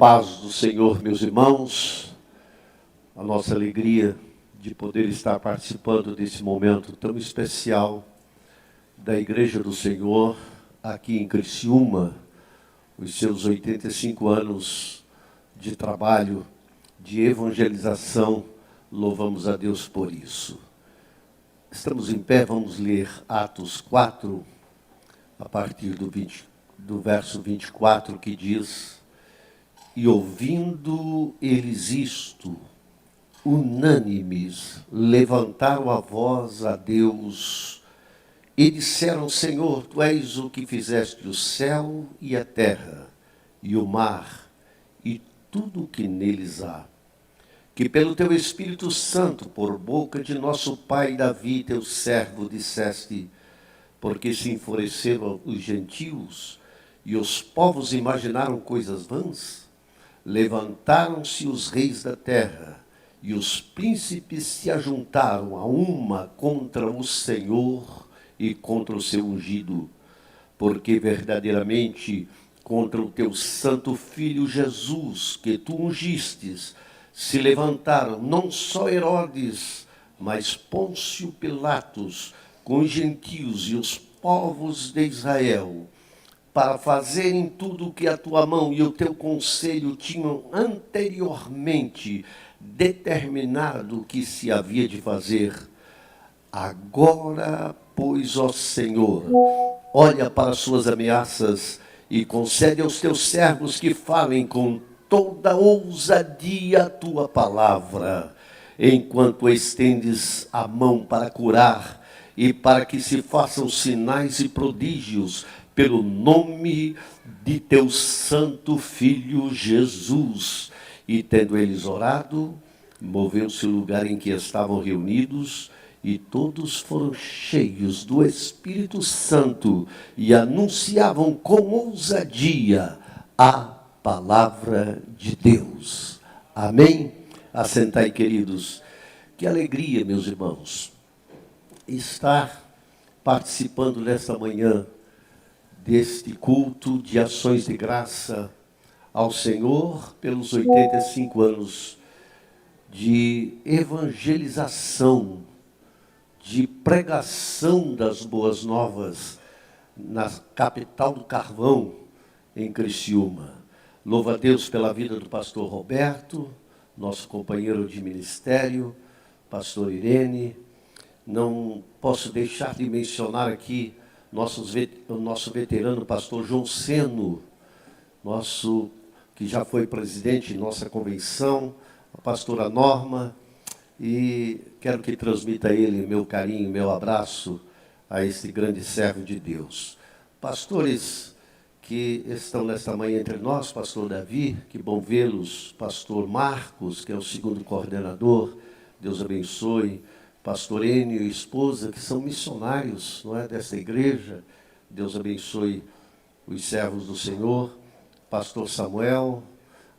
Paz do Senhor, meus irmãos, a nossa alegria de poder estar participando desse momento tão especial da Igreja do Senhor, aqui em Criciúma, os seus 85 anos de trabalho, de evangelização, louvamos a Deus por isso. Estamos em pé, vamos ler Atos 4, a partir do verso 24, que diz: E ouvindo eles isto, unânimes, levantaram a voz a Deus e disseram: Senhor, Tu és o que fizeste o céu e a terra, e o mar, e tudo o que neles há. Que pelo Teu Espírito Santo, por boca de nosso pai Davi, Teu servo, disseste: porque se enfureceram os gentios, e os povos imaginaram coisas vãs, levantaram-se os reis da terra, e os príncipes se ajuntaram a uma contra o Senhor e contra o seu ungido, porque verdadeiramente contra o teu santo Filho Jesus, que tu ungistes, se levantaram não só Herodes, mas Pôncio Pilatos, com os gentios e os povos de Israel, para fazerem tudo o que a tua mão e o teu conselho tinham anteriormente determinado que se havia de fazer. Agora, pois, ó Senhor, olha para as suas ameaças e concede aos teus servos que falem com toda ousadia a tua palavra, enquanto estendes a mão para curar e para que se façam sinais e prodígios pelo nome de teu santo Filho Jesus. E tendo eles orado, moveu-se o lugar em que estavam reunidos, e todos foram cheios do Espírito Santo e anunciavam com ousadia a palavra de Deus. Amém? Assentai, queridos. Que alegria, meus irmãos, estar participando nesta manhã deste culto de ações de graça ao Senhor pelos 85 anos de evangelização, de pregação das boas novas na capital do carvão, em Criciúma. Louvo a Deus pela vida do pastor Roberto, nosso companheiro de ministério, pastor Irene. Não posso deixar de mencionar aqui o nosso veterano pastor João Seno, que já foi presidente de nossa convenção, a pastora Norma, e quero que transmita a ele meu carinho, meu abraço a este grande servo de Deus. Pastores que estão nesta manhã entre nós, pastor Davi, que bom vê-los, pastor Marcos, que é o segundo coordenador, Deus abençoe, pastor Enio e esposa, que são missionários, não é, desta igreja, Deus abençoe os servos do Senhor, pastor Samuel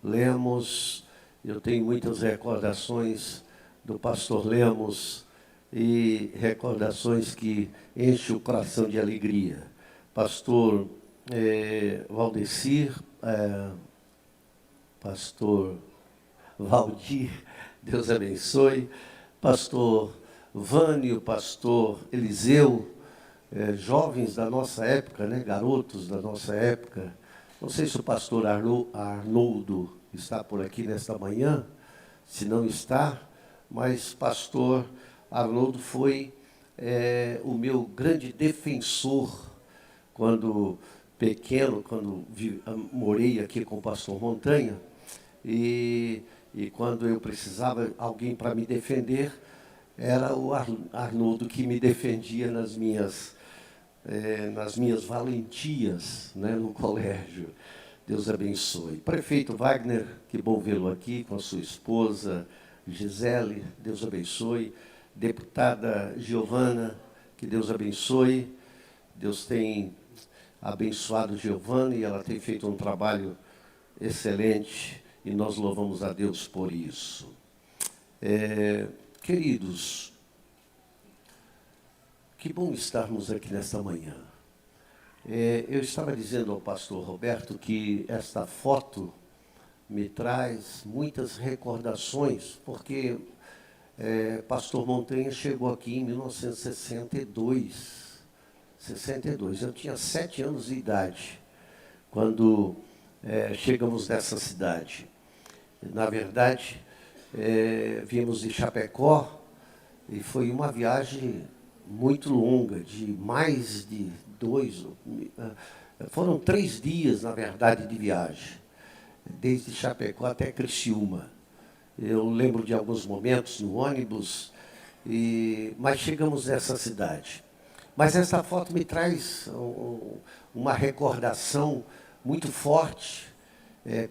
Lemos. Eu tenho muitas recordações do pastor Lemos e recordações que enchem o coração de alegria. Pastor Valdecir, pastor Valdir, Deus abençoe, pastor Vânio, pastor Eliseu, jovens da nossa época, né, garotos da nossa época. Não sei se o pastor Arnoldo está por aqui nesta manhã, se não está, mas pastor Arnoldo foi o meu grande defensor quando pequeno, quando morei aqui com o pastor Montanha, e quando eu precisava de alguém para me defender, era o Arnoldo que me defendia nas minhas valentias, né, no colégio. Deus abençoe. Prefeito Wagner, que bom vê-lo aqui com a sua esposa Gisele, Deus abençoe. Deputada Giovana, que Deus abençoe. Deus tem abençoado Giovana e ela tem feito um trabalho excelente e nós louvamos a Deus por isso. Queridos, que bom estarmos aqui nesta manhã. Eu estava dizendo ao pastor Roberto que esta foto me traz muitas recordações, porque Pastor Montanha chegou aqui em 1962. 62. Eu tinha 7 anos de idade quando chegamos nessa cidade. Na verdade, viemos de Chapecó e foi uma viagem muito longa, de mais de 2, foram 3 dias, na verdade, de viagem, desde Chapecó até Criciúma. Eu lembro de alguns momentos no ônibus, mas chegamos nessa cidade. Mas essa foto me traz uma recordação muito forte,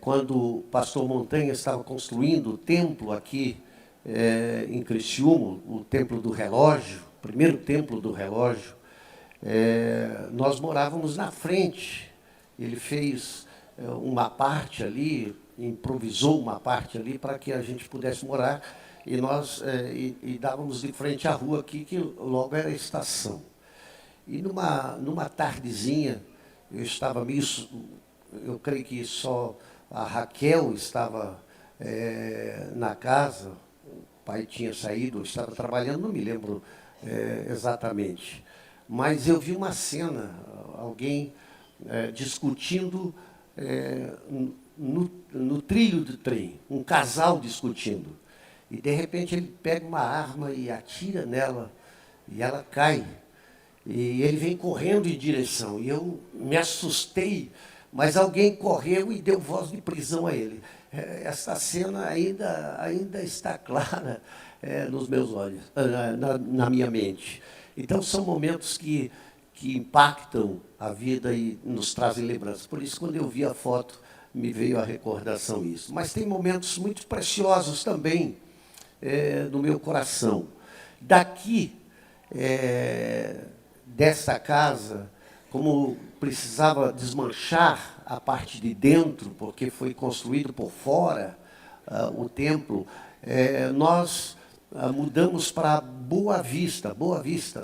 quando o pastor Montanha estava construindo o templo aqui em Criciúma, o Templo do Relógio, o primeiro Templo do Relógio. Nós morávamos na frente. Ele fez uma parte ali, improvisou uma parte ali para que a gente pudesse morar, e nós dávamos de frente à rua aqui, que logo era a estação. E numa tardezinha, eu creio que só a Raquel estava na casa, o pai tinha saído, estava trabalhando, não me lembro exatamente. Mas eu vi uma cena, alguém discutindo no trilho do trem, um casal discutindo. E, de repente, ele pega uma arma e atira nela, e ela cai. E ele vem correndo em direção. E eu me assustei, mas alguém correu e deu voz de prisão a ele. Essa cena ainda está clara nos meus olhos, na minha mente. Então, são momentos que impactam a vida e nos trazem lembranças. Por isso, quando eu vi a foto, me veio a recordação isso. Mas tem momentos muito preciosos também no meu coração. Daqui, dessa casa, como precisava desmanchar a parte de dentro, porque foi construído por fora o templo, nós mudamos para Boa Vista,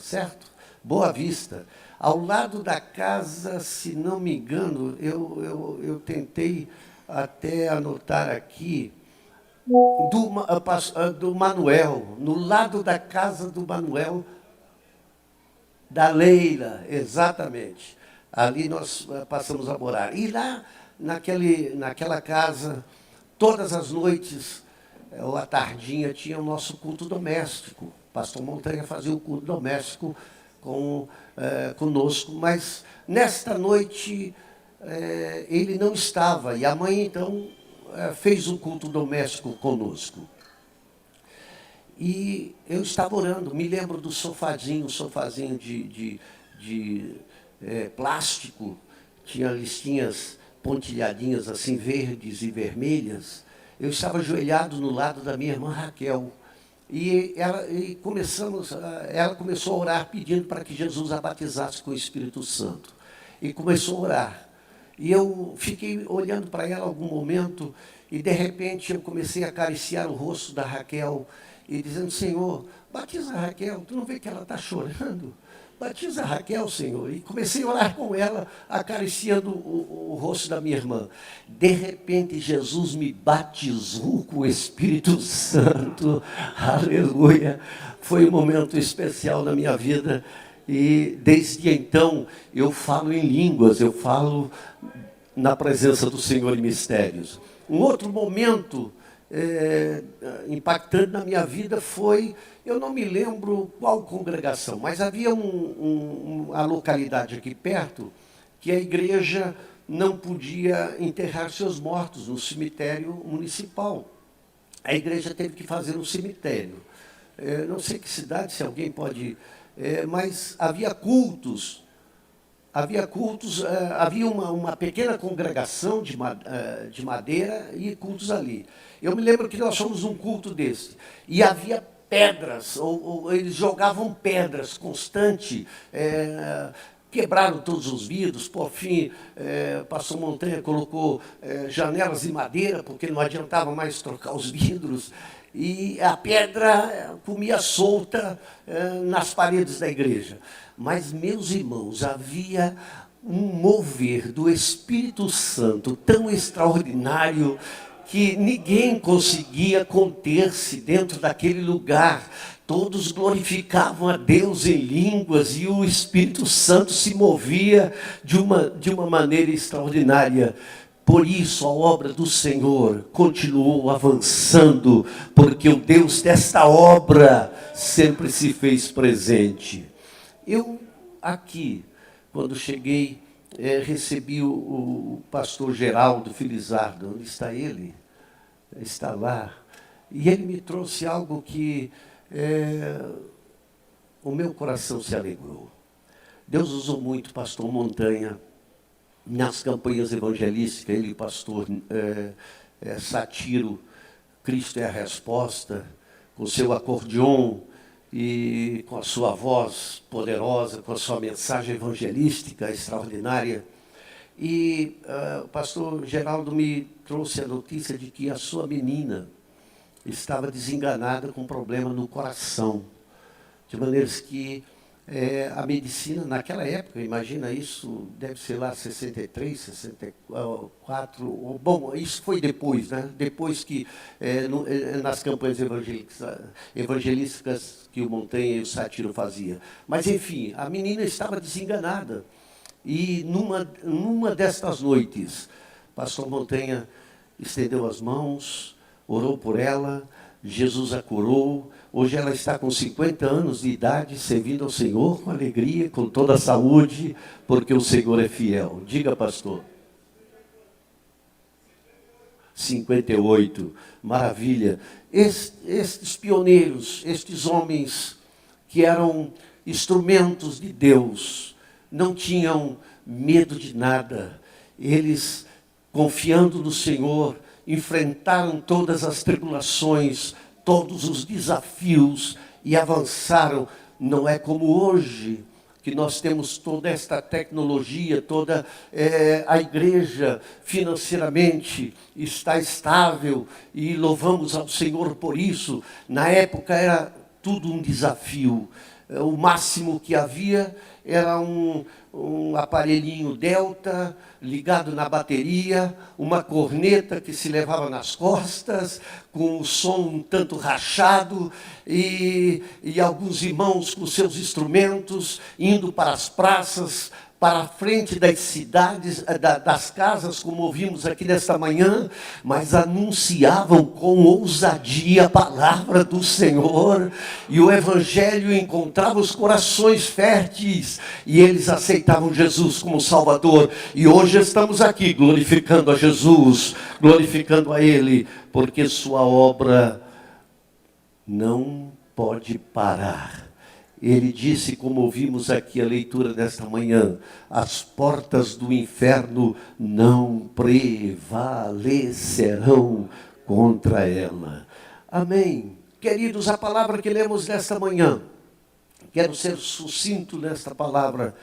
certo? Boa Vista. Ao lado da casa, se não me engano, eu tentei até anotar aqui, do Manuel, no lado da casa do Manuel, da Leila, exatamente. Ali nós passamos a morar. E lá, naquela casa, todas as noites, ou à tardinha, tinha o nosso culto doméstico. O pastor Montanha fazia o culto doméstico conosco, mas nesta noite ele não estava, e a mãe, então, fez um culto doméstico conosco. E eu estava orando, me lembro do sofazinho, um sofazinho de plástico, tinha listinhas pontilhadinhas assim, verdes e vermelhas. Eu estava ajoelhado no lado da minha irmã Raquel, e ela começou a orar pedindo para que Jesus a batizasse com o Espírito Santo. E começou a orar. E eu fiquei olhando para ela algum momento, e de repente eu comecei a acariciar o rosto da Raquel, e dizendo: Senhor, batiza a Raquel, tu não vê que ela está chorando? Batiza a Raquel, Senhor. E comecei a orar com ela, acariciando o rosto da minha irmã. De repente, Jesus me batizou com o Espírito Santo. Aleluia. Foi um momento especial na minha vida. E desde então, eu falo em línguas, eu falo na presença do Senhor em mistérios. Um outro momento impactante na minha vida foi, eu não me lembro qual congregação, mas havia uma localidade aqui perto que a igreja não podia enterrar seus mortos no cemitério municipal. A igreja teve que fazer um cemitério. Não sei que cidade, se alguém pode... mas havia cultos, havia uma pequena congregação de madeira e cultos ali. Eu me lembro que nós fomos num culto desse, e havia pedras, ou eles jogavam pedras constante, quebraram todos os vidros, por fim, pastor Montanha colocou janelas de madeira, porque não adiantava mais trocar os vidros, e a pedra comia solta nas paredes da igreja. Mas, meus irmãos, havia um mover do Espírito Santo tão extraordinário que ninguém conseguia conter-se dentro daquele lugar. Todos glorificavam a Deus em línguas e o Espírito Santo se movia de uma maneira extraordinária. Por isso a obra do Senhor continuou avançando, porque o Deus desta obra sempre se fez presente. Eu aqui, quando cheguei, recebi o pastor Geraldo Felizardo. Onde está ele? Está lá. E ele me trouxe algo que o meu coração se alegrou. Deus usou muito o pastor Montanha nas campanhas evangelísticas. Ele, pastor Satiro, Cristo é a Resposta, com seu acordeon e com a sua voz poderosa, com a sua mensagem evangelística extraordinária. E o pastor Geraldo me trouxe a notícia de que a sua menina estava desenganada com um problema no coração, de maneiras que a medicina, naquela época, imagina isso, deve ser lá 63, 64, bom, isso foi depois, né? Depois que, nas campanhas evangelísticas que o Montanha e o Satiro faziam. Mas, enfim, a menina estava desenganada. E numa destas noites, pastor Montanha estendeu as mãos, orou por ela, Jesus a curou. Hoje ela está com 50 anos de idade, servindo ao Senhor com alegria, com toda a saúde, porque o Senhor é fiel. Diga, pastor. 58, maravilha. Estes pioneiros, estes homens que eram instrumentos de Deus, não tinham medo de nada. Eles, confiando no Senhor, enfrentaram todas as tribulações, todos os desafios e avançaram. Não é como hoje, que nós temos toda esta tecnologia, toda a igreja financeiramente está estável e louvamos ao Senhor por isso. Na época era tudo um desafio. O máximo que havia era um aparelhinho Delta ligado na bateria, uma corneta que se levava nas costas, com o som um tanto rachado, e alguns irmãos com seus instrumentos, indo para as praças, para a frente das cidades, das casas, como ouvimos aqui nesta manhã, mas anunciavam com ousadia a palavra do Senhor, e o Evangelho encontrava os corações férteis, e eles aceitavam Jesus como Salvador. E hoje estamos aqui glorificando a Jesus, glorificando a Ele, porque sua obra não pode parar. Ele disse, como ouvimos aqui a leitura desta manhã, as portas do inferno não prevalecerão contra ela. Amém. Queridos, a palavra que lemos nesta manhã, quero ser sucinto nesta palavra,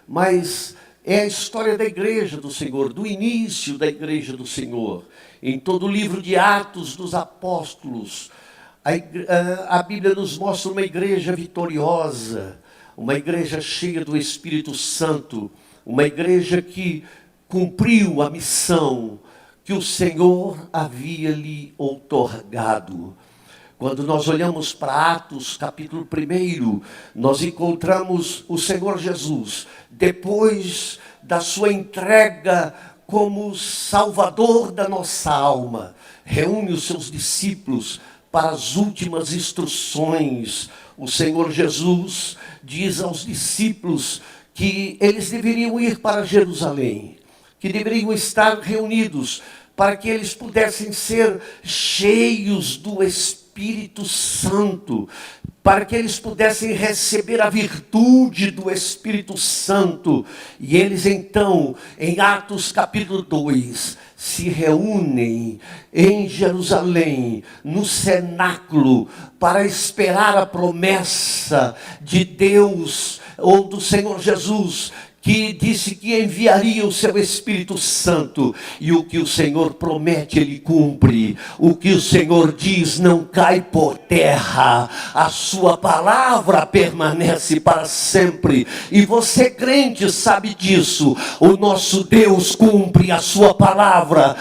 mas é a história da igreja do Senhor, do início da igreja do Senhor. Em todo o livro de Atos dos Apóstolos, a Bíblia nos mostra uma igreja vitoriosa, uma igreja cheia do Espírito Santo, uma igreja que cumpriu a missão que o Senhor havia lhe outorgado. Quando nós olhamos para Atos, capítulo 1, nós encontramos o Senhor Jesus, depois da sua entrega como Salvador da nossa alma, reúne os seus discípulos para as últimas instruções. O Senhor Jesus diz aos discípulos que eles deveriam ir para Jerusalém, que deveriam estar reunidos para que eles pudessem ser cheios do Espírito Santo, para que eles pudessem receber a virtude do Espírito Santo. E eles então, em Atos capítulo 2, se reúnem em Jerusalém, no cenáculo, para esperar a promessa de Deus, ou do Senhor Jesus, que disse que enviaria o seu Espírito Santo, e o que o Senhor promete, Ele cumpre. O que o Senhor diz não cai por terra, a sua palavra permanece para sempre, e você crente sabe disso. O nosso Deus cumpre a sua palavra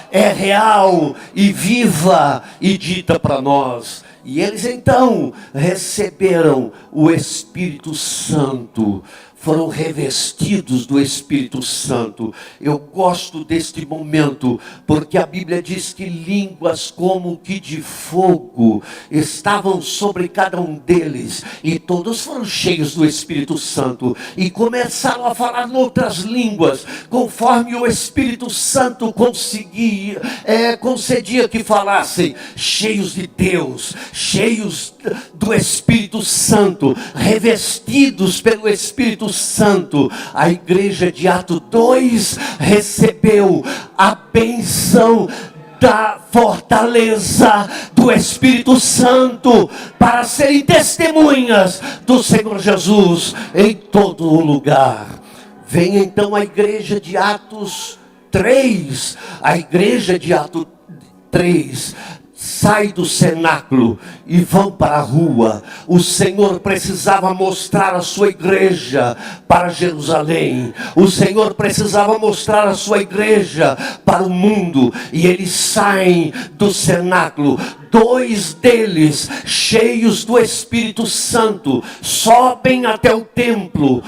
é real e viva e dita para nós. E eles então receberam o Espírito Santo, foram revestidos do Espírito Santo. Eu gosto deste momento, porque a Bíblia diz que línguas como que de fogo estavam sobre cada um deles, e todos foram cheios do Espírito Santo, e começaram a falar em outras línguas, conforme o Espírito Santo concedia que falassem, cheios de Deus, cheios do Espírito Santo, revestidos pelo Espírito Santo. A igreja de Atos 2 recebeu a bênção da fortaleza do Espírito Santo para serem testemunhas do Senhor Jesus em todo o lugar. Vem então a igreja de Atos 3. A igreja de Atos 3 sai do cenáculo e vão para a rua. O Senhor precisava mostrar a sua igreja para Jerusalém. O Senhor precisava mostrar a sua igreja para o mundo. E eles saem do cenáculo. 2 deles, cheios do Espírito Santo, sobem até o templo.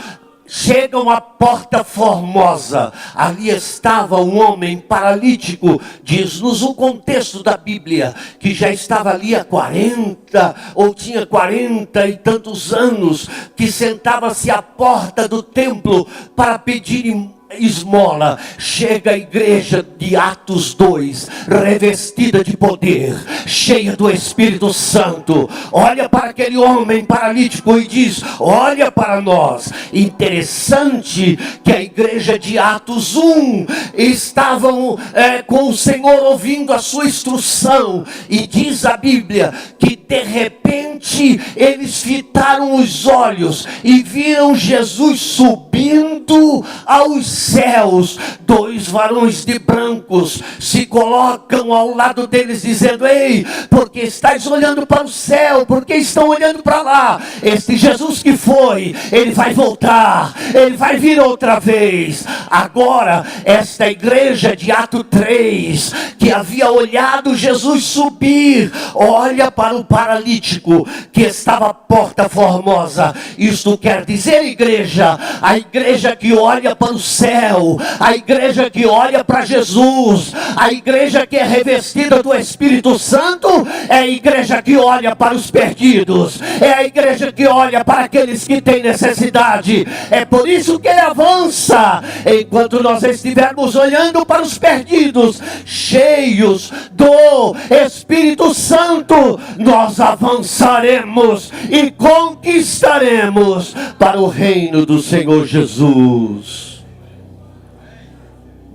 Chegam à porta formosa. Ali estava um homem paralítico. Diz-nos o contexto da Bíblia que já estava ali há 40, ou tinha 40 e tantos anos, que sentava-se à porta do templo para pedir esmola. Chega a igreja de Atos 2, revestida de poder, cheia do Espírito Santo, olha para aquele homem paralítico e diz, olha para nós. Interessante que a igreja de Atos 1 estavam com o Senhor ouvindo a sua instrução, e diz a Bíblia que de repente eles fitaram os olhos e viram Jesus subindo aos céus. 2 varões de brancos se colocam ao lado deles dizendo, ei, porque estáis olhando para o céu? Porque estão olhando para lá? Este Jesus que foi, ele vai voltar, ele vai vir outra vez. Agora esta igreja de Atos 3, que havia olhado Jesus subir, olha para o paralítico que estava à porta formosa. Isto quer dizer, igreja, a igreja que olha para o céu, a igreja que olha para Jesus, a igreja que é revestida do Espírito Santo, é a igreja que olha para os perdidos, é a igreja que olha para aqueles que têm necessidade. É por isso que ele avança. Enquanto nós estivermos olhando para os perdidos, cheios do Espírito Santo, nós avançaremos e conquistaremos para o reino do Senhor Jesus.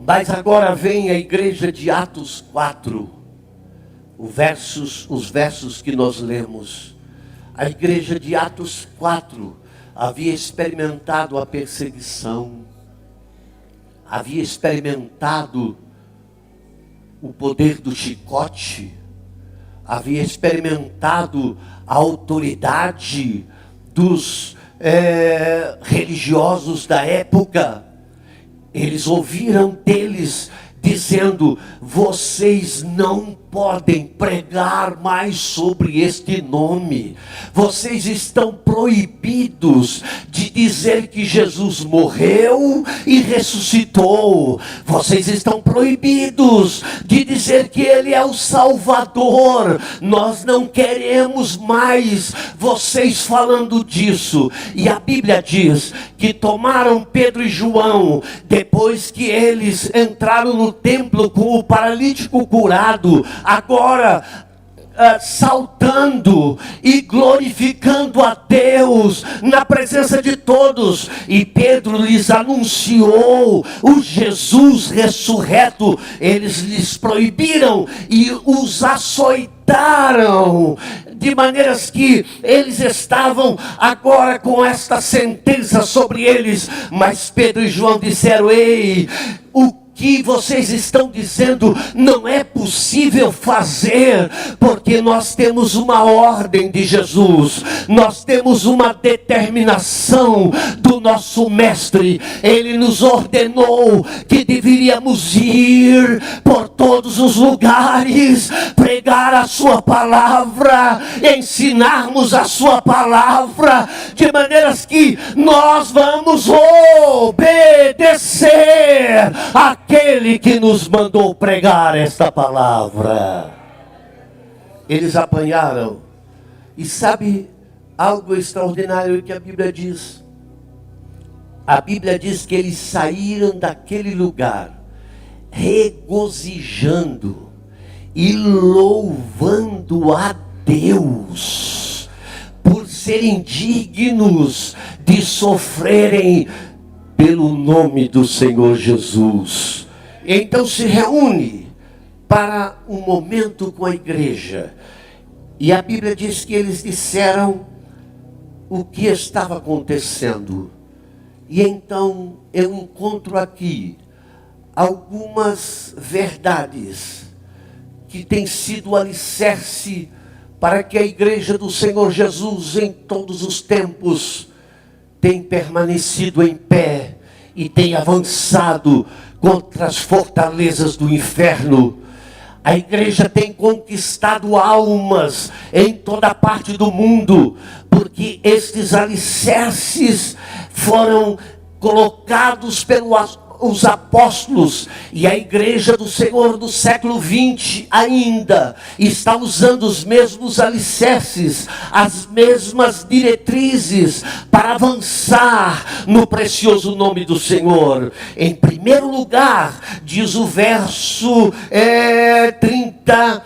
Mas agora vem a igreja de Atos 4, os versos que nós lemos. A igreja de Atos 4 havia experimentado a perseguição, havia experimentado o poder do chicote, havia experimentado a autoridade dos religiosos da época. Eles ouviram deles dizendo, vocês não podem pregar mais sobre este nome. Vocês estão proibidos de dizer que Jesus morreu e ressuscitou. Vocês estão proibidos de dizer que Ele é o Salvador. Nós não queremos mais vocês falando disso. E a Bíblia diz que tomaram Pedro e João, depois que eles entraram no templo com o paralítico curado, agora saltando e glorificando a Deus na presença de todos. E Pedro lhes anunciou o Jesus ressurreto. Eles lhes proibiram e os açoitaram levantaram, de maneiras que eles estavam agora com esta sentença sobre eles. Mas Pedro e João disseram: ei, o que vocês estão dizendo não é possível fazer, porque nós temos uma ordem de Jesus, nós temos uma determinação do nosso mestre. Ele nos ordenou que deveríamos ir por todos os lugares, pregar a sua palavra, ensinarmos a sua palavra, de maneiras que nós vamos obedecer aquele que nos mandou pregar esta palavra. Eles apanharam. E sabe algo extraordinário que a Bíblia diz? A Bíblia diz que eles saíram daquele lugar regozijando e louvando a Deus por serem dignos de sofrerem pelo nome do Senhor Jesus. Então se reúne para um momento com a igreja. E a Bíblia diz que eles disseram o que estava acontecendo. E então eu encontro aqui algumas verdades que têm sido alicerce para que a igreja do Senhor Jesus em todos os tempos tem permanecido em pé e tem avançado contra as fortalezas do inferno. A igreja tem conquistado almas em toda parte do mundo, porque estes alicerces foram colocados pelos apóstolos, e a igreja do Senhor do século 20 ainda está usando os mesmos alicerces, as mesmas diretrizes para avançar no precioso nome do Senhor. Em primeiro lugar, diz o verso 30,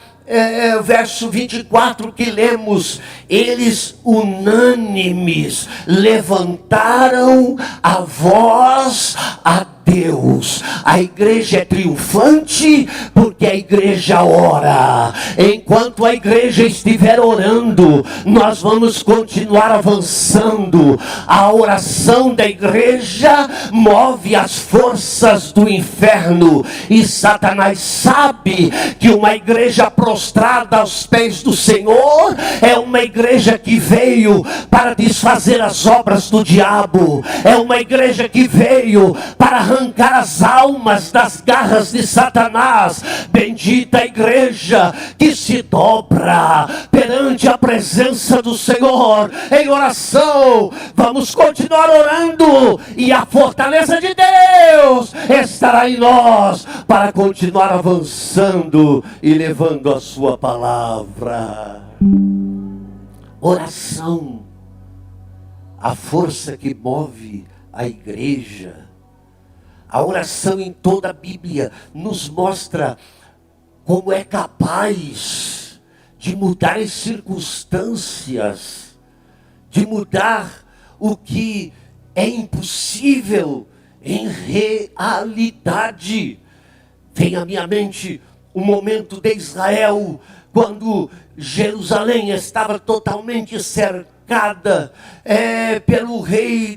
verso 24 que lemos: eles unânimes levantaram a voz a Deus. A igreja é triunfante porque a igreja ora. Enquanto a igreja estiver orando, nós vamos continuar avançando. A oração da igreja move as forças do inferno, e Satanás sabe que uma igreja prostrada aos pés do Senhor é uma igreja que veio para desfazer as obras do diabo, é uma igreja que veio para arrancar as almas das garras de Satanás. Bendita a igreja que se dobra perante a presença do Senhor em oração. Vamos continuar orando, e a fortaleza de Deus estará em nós para continuar avançando e levando a sua palavra. Oração, a força que move a igreja. A oração em toda a Bíblia nos mostra como é capaz de mudar as circunstâncias, de mudar o que é impossível em realidade. Vem à minha mente o momento de Israel, quando Jerusalém estava totalmente cercada pelo rei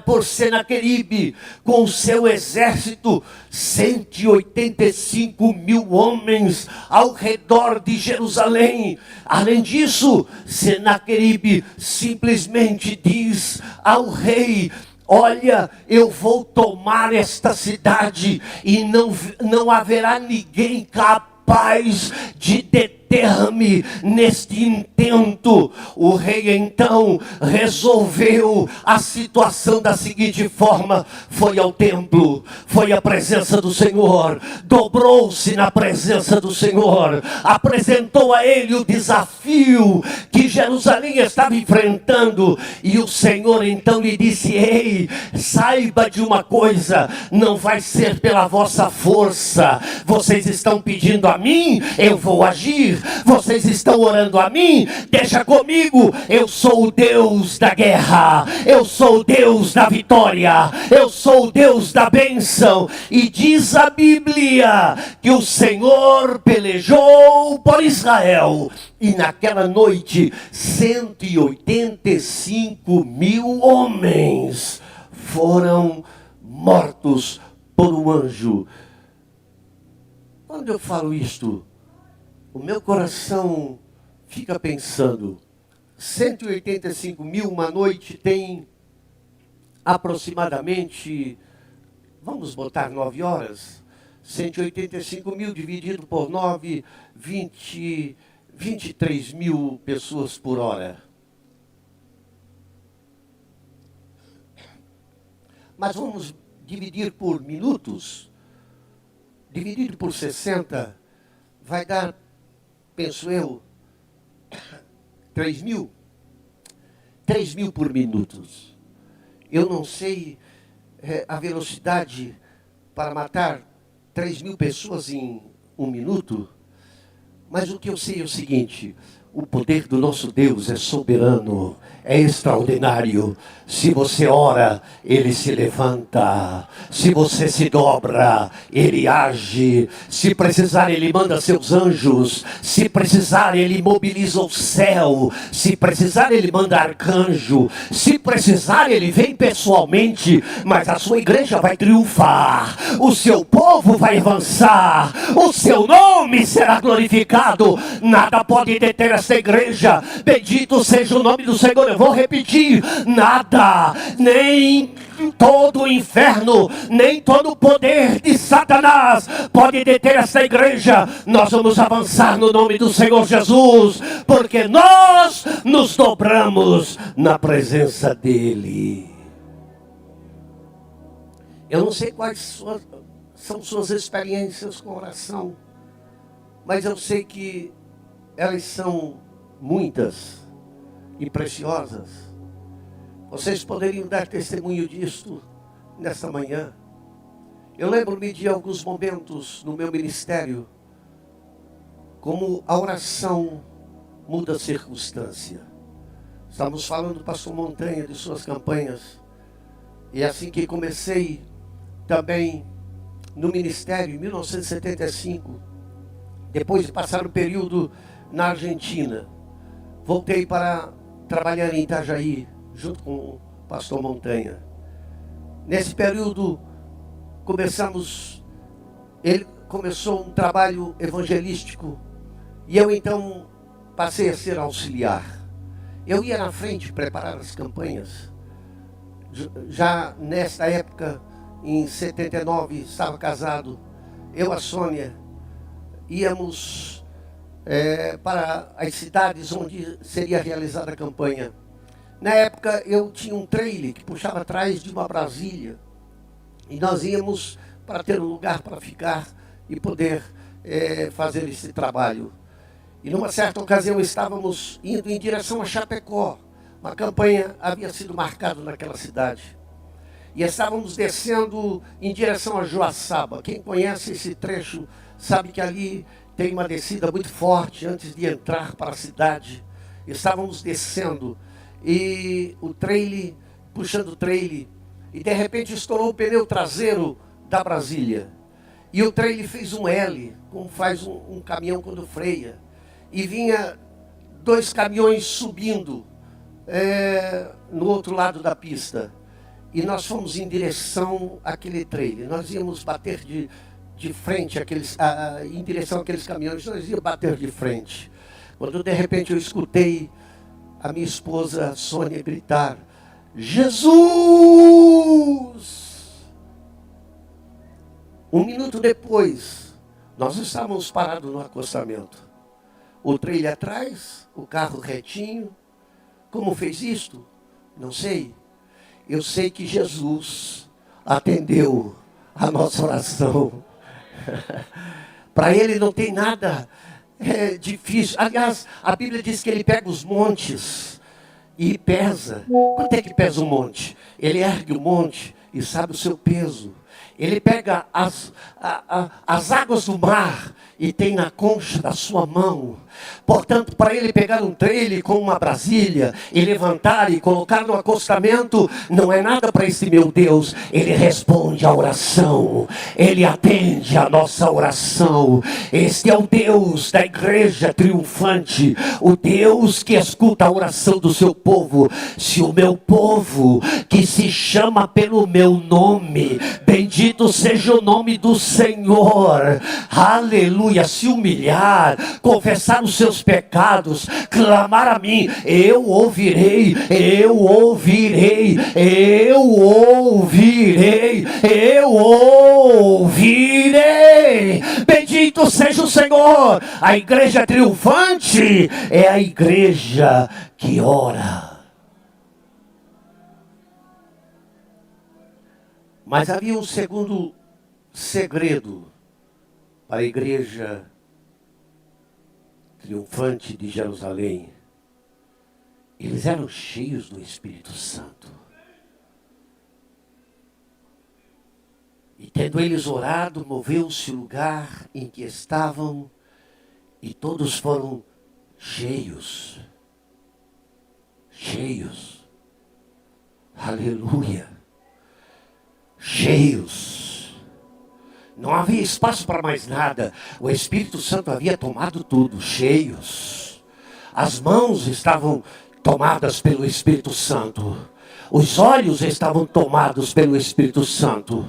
por Senaqueribe, com seu exército, 185 mil homens ao redor de Jerusalém. Além disso, Senaqueribe simplesmente diz ao rei: olha, eu vou tomar esta cidade e não haverá ninguém capaz de deter-me neste intento. O rei então resolveu a situação da seguinte forma: foi ao templo, foi à presença do Senhor, dobrou-se na presença do Senhor, apresentou a ele o desafio que Jerusalém estava enfrentando, e o Senhor então lhe disse: ei, saiba de uma coisa, não vai ser pela vossa força. Vocês estão pedindo a mim, eu vou agir. Vocês estão orando a mim? Deixa comigo. Eu sou o Deus da guerra. Eu sou o Deus da vitória. Eu sou o Deus da bênção. E diz a Bíblia que o Senhor pelejou por Israel. E naquela noite, 185 mil homens foram mortos por um anjo. Quando eu falo isto, o meu coração fica pensando, 185 mil, uma noite tem aproximadamente, vamos botar 9 horas, 185 mil dividido por 9, 23 mil pessoas por hora. Mas vamos dividir por minutos, dividido por 60, vai dar, penso eu, 3 mil. 3 mil por minutos. Eu não sei a velocidade para matar 3 mil pessoas em um minuto, mas o que eu sei é o seguinte: o poder do nosso Deus é soberano, é extraordinário. Se você ora, Ele se levanta. Se você se dobra, Ele age. Se precisar, Ele manda seus anjos. Se precisar, Ele mobiliza o céu. Se precisar, Ele manda arcanjo. Se precisar, Ele vem pessoalmente. Mas a sua igreja vai triunfar. O seu povo vai avançar. O seu nome será glorificado. Nada pode deter essa igreja. Bendito seja o nome do Senhor. Eu vou repetir: nada, nem todo o inferno, nem todo o poder de Satanás pode deter essa igreja. Nós vamos avançar no nome do Senhor Jesus, porque nós nos dobramos na presença dEle. Eu não sei quais são suas experiências com oração, mas eu sei que elas são muitas e preciosas. Vocês poderiam dar testemunho disto nesta manhã. Eu lembro-me de alguns momentos no meu ministério, como a oração muda a circunstância. Estamos falando do pastor Montanha, de suas campanhas. E assim que comecei também no ministério, em 1975, depois de passar um período na Argentina, voltei para trabalhar em Itajaí, junto com o pastor Montanha. Nesse período, ele começou um trabalho evangelístico, e eu então passei a ser auxiliar. Eu ia na frente preparar as campanhas. Já nesta época, em 79, estava casado. Eu, a Sônia, íamos para as cidades onde seria realizada a campanha. Na época eu tinha um trailer que puxava atrás de uma Brasília. E nós íamos para ter um lugar para ficar e poder fazer esse trabalho. E numa certa ocasião estávamos indo em direção a Chapecó. Uma campanha havia sido marcada naquela cidade. E estávamos descendo em direção a Joaçaba. Quem conhece esse trecho sabe que ali tem uma descida muito forte antes de entrar para a cidade. Estávamos descendo e o trailer, puxando o trailer, e de repente estourou o pneu traseiro da Brasília. E o trailer fez um L, como faz um caminhão quando freia. E vinha 2 caminhões subindo no outro lado da pista. E nós fomos em direção àquele trailer. Nós íamos bater de frente em direção àqueles caminhões. Nós íamos bater de frente. Quando de repente eu escutei a minha esposa Sônia gritar: Jesus! Um minuto depois, nós estávamos parados no acostamento. O trailer atrás, o carro retinho. Como fez isto? Não sei. Eu sei que Jesus atendeu a nossa oração. Para Ele não tem nada difícil. Aliás, a Bíblia diz que Ele pega os montes e pesa. Quanto é que pesa um monte? Ele ergue o monte e sabe o seu peso. Ele pega as águas do mar e tem na concha da sua mão. Portanto, para ele pegar um trailer com uma Brasília e levantar e colocar no acostamento, não é nada para esse meu Deus. Ele responde à oração, ele atende a nossa oração. Este é o Deus da igreja triunfante, o Deus que escuta a oração do seu povo. Se o meu povo, que se chama pelo meu nome, bendito seja o nome do Senhor, aleluia, se humilhar, confessar os seus pecados, clamar a mim, eu ouvirei, eu ouvirei, eu ouvirei, eu ouvirei. Bendito seja o Senhor. A igreja triunfante é a igreja que ora. Mas havia um segundo segredo para a igreja triunfante de Jerusalém. Eles eram cheios do Espírito Santo. E tendo eles orado, moveu-se o lugar em que estavam, e todos foram cheios. Cheios. Aleluia. Cheios. Não havia espaço para mais nada. O Espírito Santo havia tomado tudo, cheios. As mãos estavam tomadas pelo Espírito Santo. Os olhos estavam tomados pelo Espírito Santo.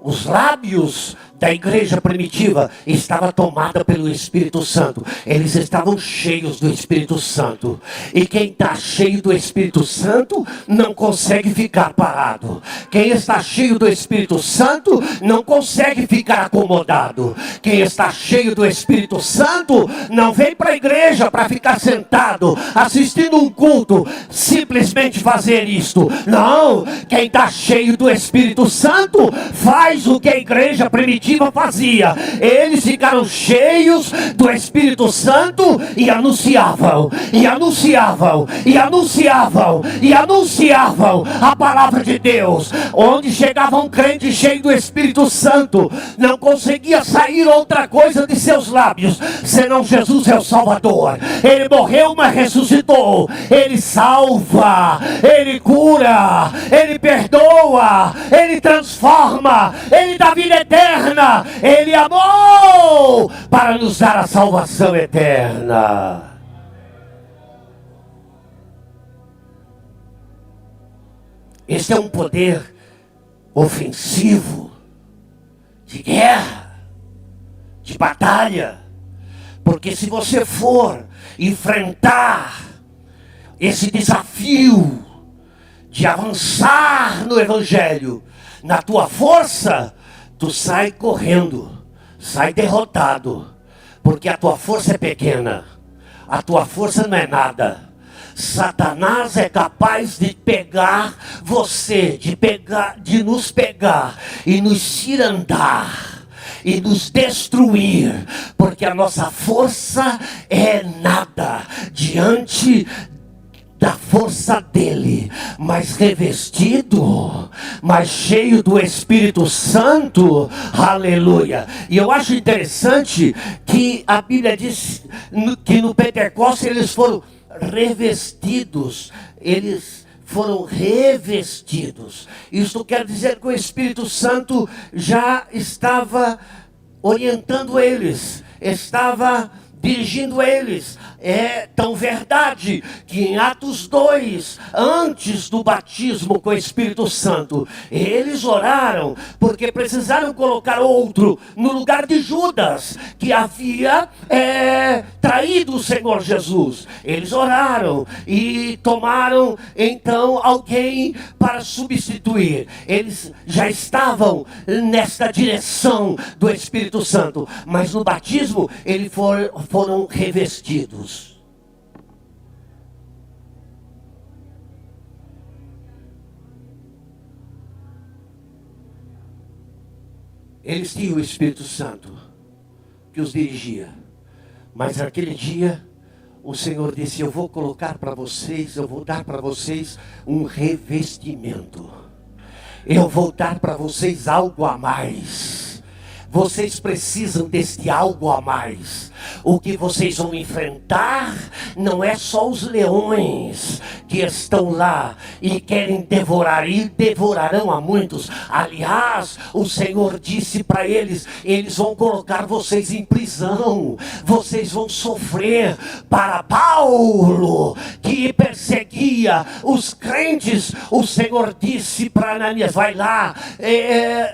Os lábios da igreja primitiva estavam tomados pelo Espírito Santo. Eles estavam cheios do Espírito Santo. E quem está cheio do Espírito Santo não consegue ficar parado. Quem está cheio do Espírito Santo não consegue ficar acomodado. Quem está cheio do Espírito Santo não vem para a igreja para ficar sentado assistindo um culto, simplesmente fazer isto. Não, quem está cheio do Espírito Santo faz o que a igreja primitiva fazia. Eles ficaram cheios do Espírito Santo e anunciavam, e anunciavam, e anunciavam, e anunciavam a palavra de Deus. Onde chegava um crente cheio do Espírito Santo, não conseguia sair outra coisa de seus lábios, senão Jesus é o Salvador. Ele morreu, mas ressuscitou. Ele salva, ele cura, ele perdoa, ele transforma, ele dá vida eterna. Ele amou para nos dar a salvação eterna. Este é um poder ofensivo, de guerra, de batalha. Porque se você for enfrentar esse desafio de avançar no Evangelho, na tua força, tu sai correndo, sai derrotado, porque a tua força é pequena, a tua força não é nada. Satanás é capaz de pegar você, de nos pegar e nos cirandar e nos destruir, porque a nossa força é nada diante da força dele, mas revestido, mas cheio do Espírito Santo, aleluia. E eu acho interessante que a Bíblia diz que no Pentecostes eles foram revestidos, eles foram revestidos. Isso quer dizer que o Espírito Santo já estava orientando eles, estava dirigindo eles. É tão verdade que em Atos 2, antes do batismo com o Espírito Santo, eles oraram porque precisaram colocar outro no lugar de Judas, que havia traído o Senhor Jesus. Eles oraram e tomaram então alguém para substituir. Eles já estavam nesta direção do Espírito Santo, mas no batismo eles foram revestidos. Eles tinham o Espírito Santo que os dirigia. Mas naquele dia, o Senhor disse: eu vou colocar para vocês, eu vou dar para vocês um revestimento. eu vou dar para vocês algo a mais. Vocês precisam deste algo a mais. O que vocês vão enfrentar não é só os leões que estão lá e querem devorar, e devorarão a muitos. Aliás, o Senhor disse para eles: eles vão colocar vocês em prisão, vocês vão sofrer. Para Paulo, que perseguia os crentes, o Senhor disse para Ananias: vai lá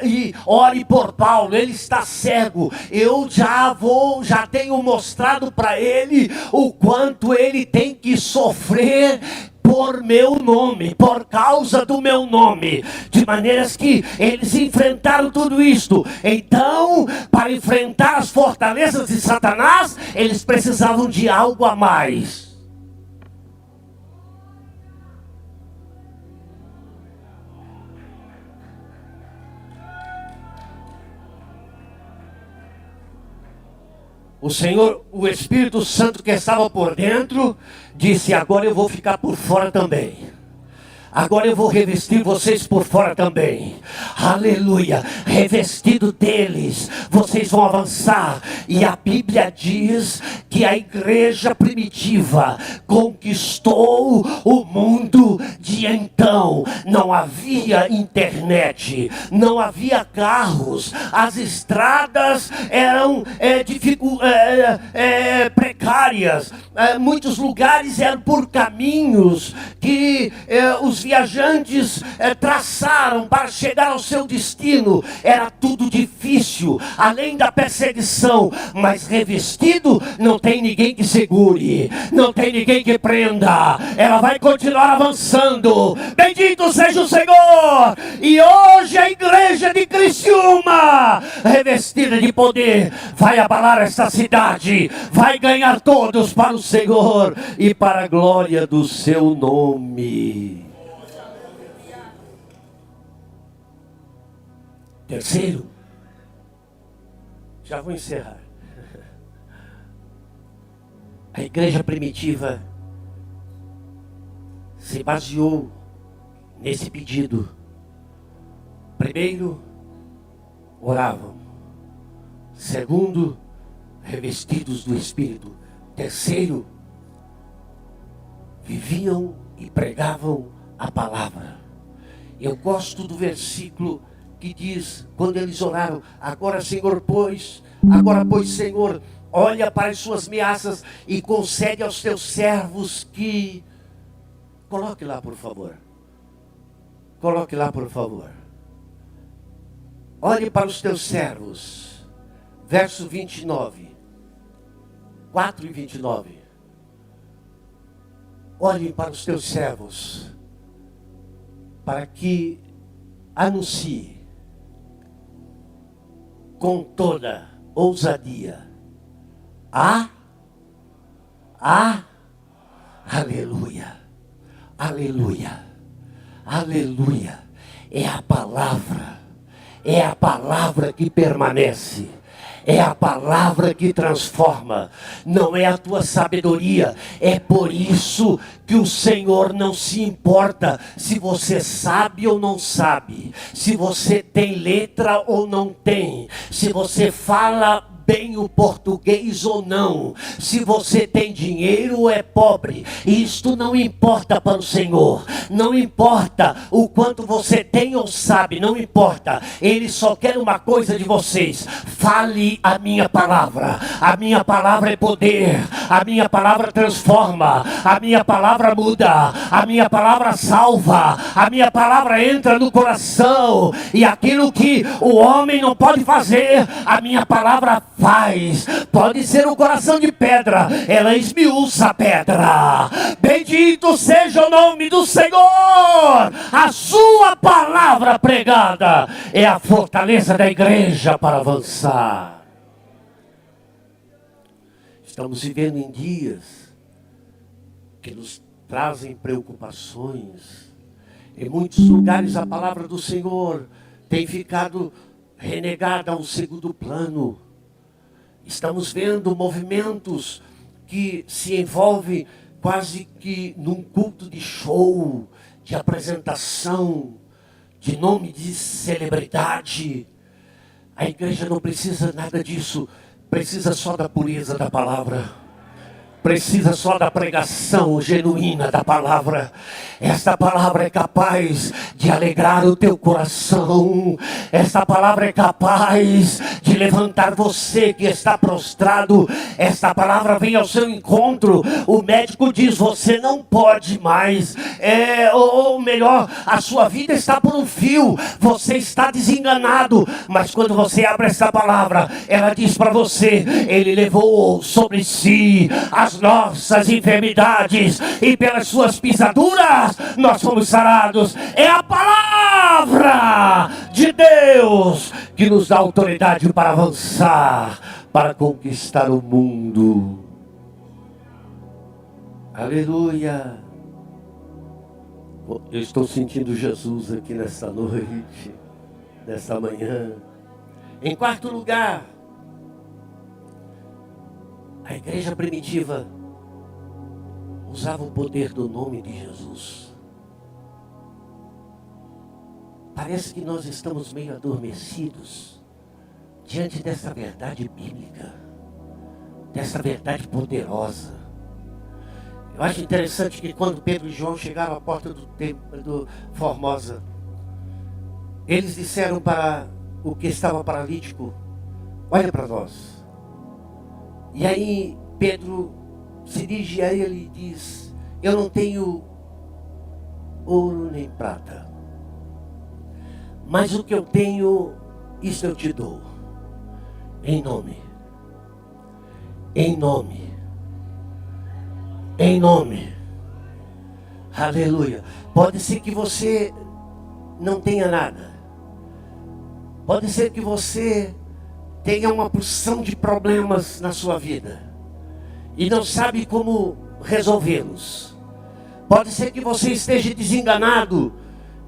e ore por Paulo, ele está cego. Eu já tenho mostrado para ele o quanto ele tem que sofrer por meu nome, por causa do meu nome, de maneiras que eles enfrentaram tudo isto. Então, para enfrentar as fortalezas de Satanás, eles precisavam de algo a mais. O Senhor, o Espírito Santo que estava por dentro, disse: agora eu vou ficar por fora também. Agora eu vou revestir vocês por fora também. Aleluia. Revestido deles, vocês vão avançar. E a Bíblia diz que a igreja primitiva conquistou o mundo de então. Não havia internet, não havia carros, as estradas eram precárias. Muitos lugares eram por caminhos que os viajantes traçaram para chegar ao seu destino. Era tudo difícil, além da perseguição. Mas revestido, não tem ninguém que segure, não tem ninguém que prenda. Ela vai continuar avançando. Bendito seja o Senhor. E hoje a igreja de Criciúma, revestida de poder, vai abalar esta cidade, vai ganhar todos para o Senhor e para a glória do seu nome. Terceiro, já vou encerrar. A igreja primitiva se baseou nesse pedido. Primeiro, oravam. Segundo, revestidos do Espírito. Terceiro, viviam e pregavam a palavra. Eu gosto do versículo que diz, quando eles oraram: agora, pois, Senhor, olha para as suas ameaças e concede aos teus servos que... Coloque lá, por favor. Coloque lá, por favor. Olhe para os teus servos. Verso 29. 4 e 29. Olhem para os teus servos, para que anuncie com toda ousadia aleluia, aleluia, aleluia. É a palavra que permanece. É a palavra que transforma, não é a tua sabedoria. É por isso que o Senhor não se importa se você sabe ou não sabe, se você tem letra ou não tem, se você fala bem o português ou não, se você tem dinheiro ou é pobre. Isto não importa para o Senhor. Não importa o quanto você tem ou sabe, não importa. Ele só quer uma coisa de vocês: fale a minha palavra. A minha palavra é poder, a minha palavra transforma, a minha palavra muda, a minha palavra salva, a minha palavra entra no coração, e aquilo que o homem não pode fazer, a minha palavra faz. Pode ser um coração de pedra, ela esmiuça a pedra. Bendito seja o nome do Senhor. A sua palavra pregada é a fortaleza da igreja para avançar. Estamos vivendo em dias que nos trazem preocupações. Em muitos lugares a palavra do Senhor tem ficado renegada ao segundo plano. Estamos vendo movimentos que se envolvem quase que num culto de show, de apresentação. de nome de celebridade. A igreja não precisa nada disso, precisa só da pureza da palavra. Precisa só da pregação genuína da palavra. Esta palavra é capaz de alegrar o teu coração. Esta palavra é capaz de levantar você que está prostrado. Esta palavra vem ao seu encontro. O médico diz, você não pode mais. Ou melhor, a sua vida está por um fio. Você está desenganado. Mas quando você abre esta palavra, ela diz para você, ele levou sobre si as nossas enfermidades e pelas suas pisaduras nós fomos sarados. É a palavra de Deus que nos dá autoridade para avançar, para conquistar o mundo. Aleluia. Eu estou sentindo Jesus aqui nesta noite, nesta manhã. Em quarto lugar, a igreja primitiva usava o poder do nome de Jesus. Parece que nós estamos meio adormecidos diante dessa verdade bíblica, dessa verdade poderosa. Eu acho interessante que quando Pedro e João chegaram à porta do templo do Formosa, eles disseram para o que estava paralítico, olha para nós. E aí Pedro se dirige a ele e diz, eu não tenho ouro nem prata, mas o que eu tenho, isso eu te dou. Em nome, aleluia. Pode ser que você não tenha nada, pode ser que você tenha uma porção de problemas na sua vida e não sabe como resolvê-los. Pode ser que você esteja desenganado,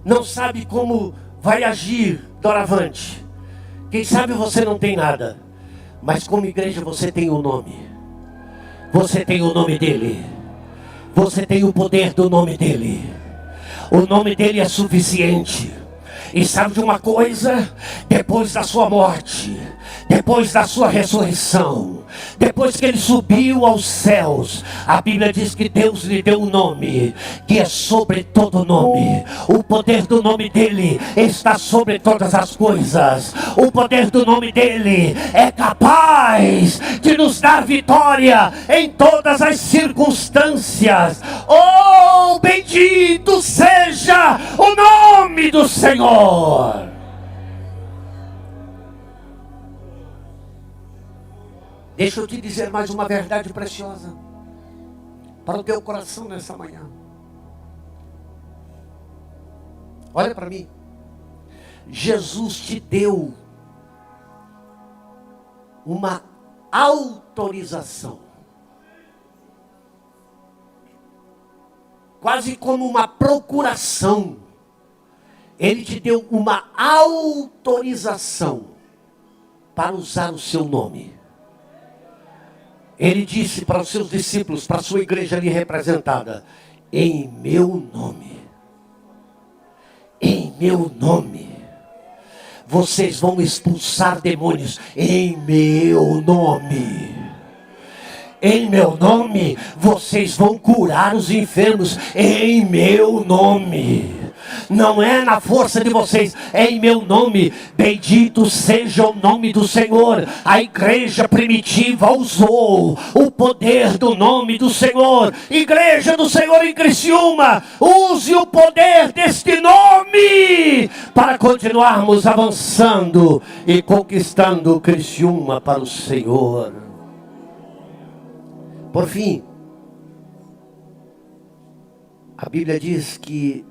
não sabe como vai agir doravante. Quem sabe você não tem nada, mas como igreja você tem um nome. Você tem o nome dele. Você tem o poder do nome dele. O nome dele é suficiente. E sabe de uma coisa? Depois da sua morte, depois da sua ressurreição, depois que ele subiu aos céus, a Bíblia diz que Deus lhe deu um nome que é sobre todo nome. O poder do nome dele está sobre todas as coisas. O poder do nome dele é capaz de nos dar vitória em todas as circunstâncias. Oh, bendito seja o nome do Senhor. Deixa eu te dizer mais uma verdade preciosa para o teu coração nessa manhã. Olha para mim. Jesus te deu uma autorização, quase como uma procuração. Ele te deu uma autorização para usar o seu nome. Ele disse para os seus discípulos, para a sua igreja ali representada, em meu nome, vocês vão expulsar demônios, em meu nome. Em meu nome, vocês vão curar os enfermos, em meu nome. Não é na força de vocês, é em meu nome. Bendito seja o nome do Senhor. A igreja primitiva usou o poder do nome do Senhor. Igreja do Senhor em Criciúma, use o poder deste nome para continuarmos avançando e conquistando Criciúma para o Senhor. Por fim, a Bíblia diz que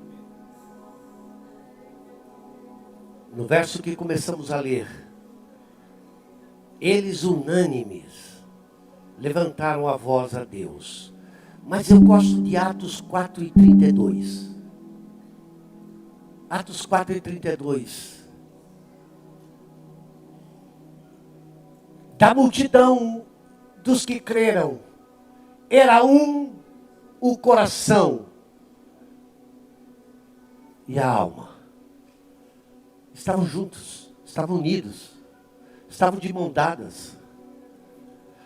no verso que começamos a ler, eles unânimes levantaram a voz a Deus. Mas eu gosto de Atos 4:32. Atos 4:32. Da multidão dos que creram, era um o coração e a alma. estavam juntos, estavam unidos, estavam de mão dadas.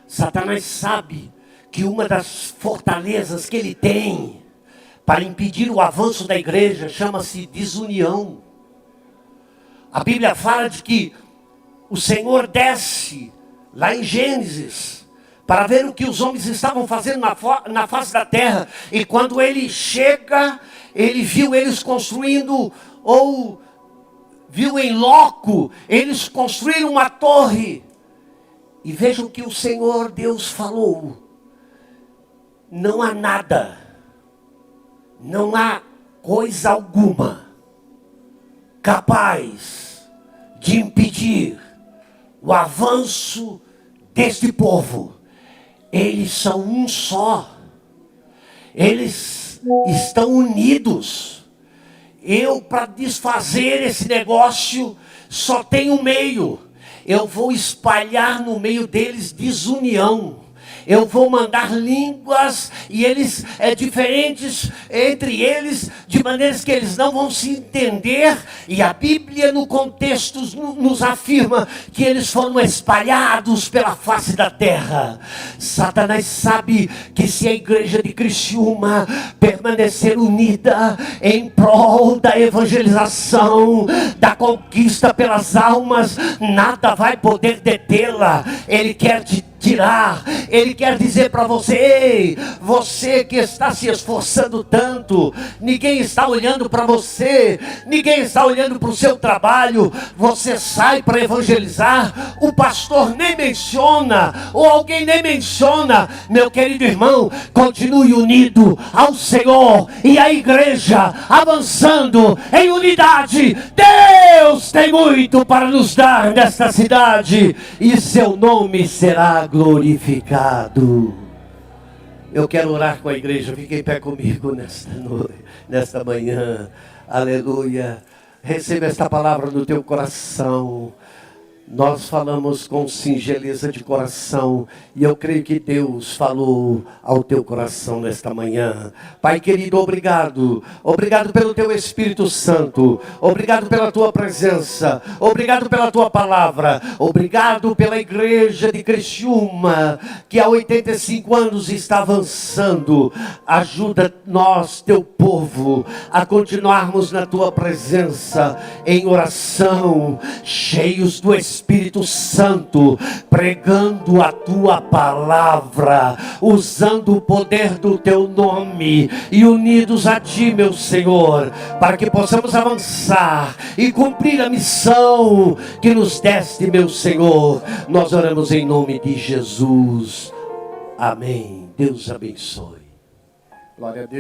Satanás sabe que uma das fortalezas que ele tem para impedir o avanço da igreja chama-se desunião. A Bíblia fala de que o Senhor desce lá em Gênesis para ver o que os homens estavam fazendo na face da terra. E quando ele chega, ele viu eles construindo, ou viu em loco, eles construíram uma torre. E vejam que o Senhor Deus falou: não há nada, não há coisa alguma capaz de impedir o avanço deste povo. Eles são um só. Eles estão unidos. Eu, para desfazer esse negócio, só tenho um meio. Eu vou espalhar no meio deles desunião. Eu vou mandar línguas e eles diferentes entre eles, de maneiras que eles não vão se entender. E a Bíblia no contexto nos afirma que eles foram espalhados pela face da terra. Satanás sabe que se a igreja de Criciúma permanecer unida em prol da evangelização, da conquista pelas almas, nada vai poder detê-la. Ele quer te tirar, ele quer dizer para você: ei, você que está se esforçando tanto, ninguém está olhando para você, ninguém está olhando para o seu trabalho, você sai para evangelizar, o pastor nem menciona, ou alguém nem menciona. Meu querido irmão, continue unido ao Senhor e à igreja, avançando em unidade. Deus tem muito para nos dar nesta cidade, e seu nome será glorificado. Eu quero orar com a igreja. Fique em pé comigo nesta noite, nesta manhã. Aleluia. Receba esta palavra no teu coração. Nós falamos com singeleza de coração, e eu creio que Deus falou ao teu coração nesta manhã. Pai querido, obrigado. Obrigado pelo teu Espírito Santo. Obrigado pela tua presença. Obrigado pela tua palavra. Obrigado pela igreja de Criciúma, que há 85 anos está avançando. Ajuda nós, teu povo, a continuarmos na tua presença, em oração, cheios do Espírito Santo, pregando a tua palavra, usando o poder do teu nome, e unidos a ti, meu Senhor, para que possamos avançar e cumprir a missão que nos deste, meu Senhor. Nós oramos em nome de Jesus. Amém. Deus abençoe. Glória a Deus.